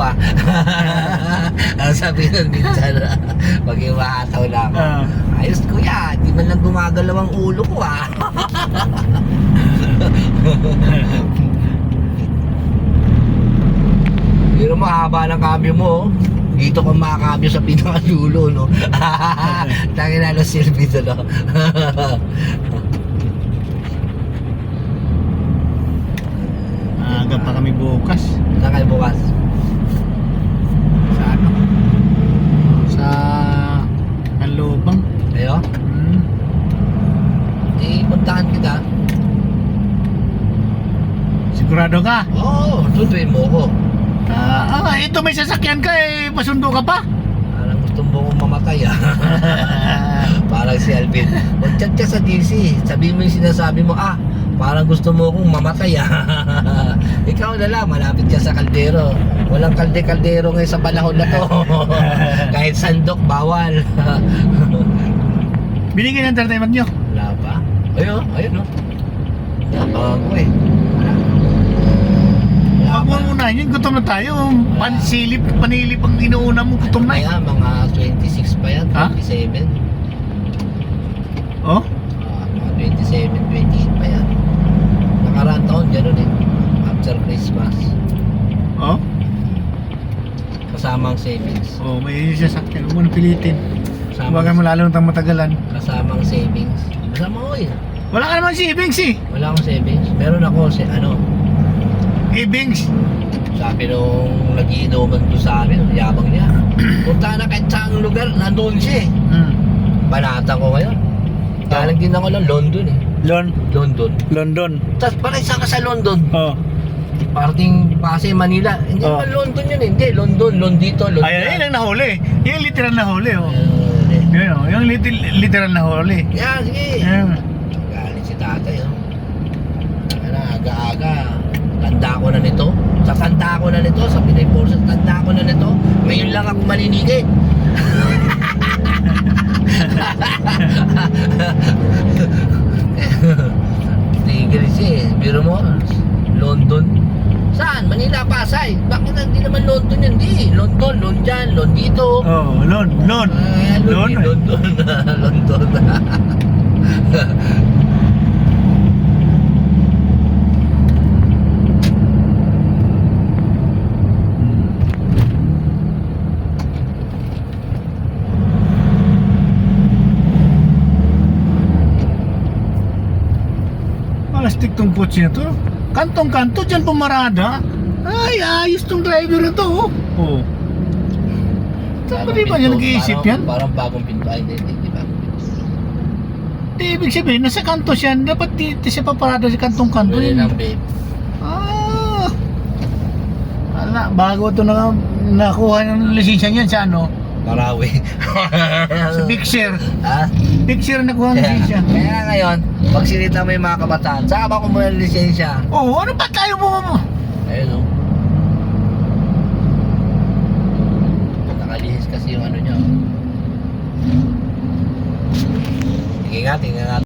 ah. Ang sabi nun minsan, pag imahataw na ako, ayos kuya, di man lang gumagalaw ang ulo ko ah. Pero mahaba ng cambio mo, oh. Dito ka makakambyo sa pinakadulo, no? Tangin na ng silbi to, no? Aga pa kami bukas. Saan kayo bukas? Sa ano? Sa Canlubang. Ayo? Di, puntahan kita. Sigurado ka? Oo, tutuin mo ko. Ito may sasakyan ka eh, pasundo ka pa? Parang gusto mo kong mamatay ah. Parang si Alvin. Mag-chat ka sa DC. Sabihin mo yung sinasabi mo, parang gusto mo kong mamatay ah. Ikaw na lang, malapit ka sa kaldero. Walang kalde-kaldero ngayon sa panahon na to. Kahit sandok, bawal. Binigyan ng entertainment nyo? Wala pa? Ayun, ayun no. Nabangan ko eh. Huwag mo muna yun, gutom na tayo. Panilip ang inuuna mo, gutom na. Kaya mga 26 pa yan, Ha? 27. Oh? Mga 27, 28 pa yan. Nakaraan taon, gano'n eh. After Christmas. Oh? Kasamang savings. Oh, may sasakyan. Huwag mo na pilitin. Huwag Kasamang, mo lalo nang matagalan. kasamang savings. Kasama ko eh. Wala ka naman savings eh. Wala akong savings. Meron ako Savings. sabi nung nagiinuman ko sa amin, yabang niya. Punta na kahit saang lugar, nandun siya eh. Banata ko ngayon. Galing din ako ng London eh. London. London. Tapos parang isa ka sa London. Oh. Parting Pasay, Manila. Hindi Oh. naman London yun eh. Hindi, Londito, London. Ay, yun ang nahuli. Yung literal na huli, oh. Hindi. Yun, oh. Yung literal na huli. Yan, sige. Yan. Galing si tatay, oh. Aga-aga. Tanda ko na nito. Sa tanda ko na nito. Sa Pinay Forces, tanda ko na nito. Ngayon lang ako maninigit. Tigil siya eh. Biro mo, London. Saan? Manila, Pasay. Bakit hindi naman London yun? Hindi. London, Londyan, Londito. Oh, London. London. London. Plastic tong putsi na to. Kantong-kanto dyan pumarada. Ay, ayos tong driver na to. Oh. Saan ba di ba niya nag-iisip yan? Parang bagong pinto. Ay, hindi ba? Di ibig sabihin, nasa kanto siya. Dapat di siya paparada sa kantong-kanto. Bili ng babe. Wala, bago ito nakuha ng lisensya niyan sa ano? Marawi. Sa Pixer. Ha? Pixer nakuha ng lisensya. Kaya ngayon, pag sinita mo yung mga kabataan, saka ba kumuha ng lisensya? Oh, ano ba tayo mo?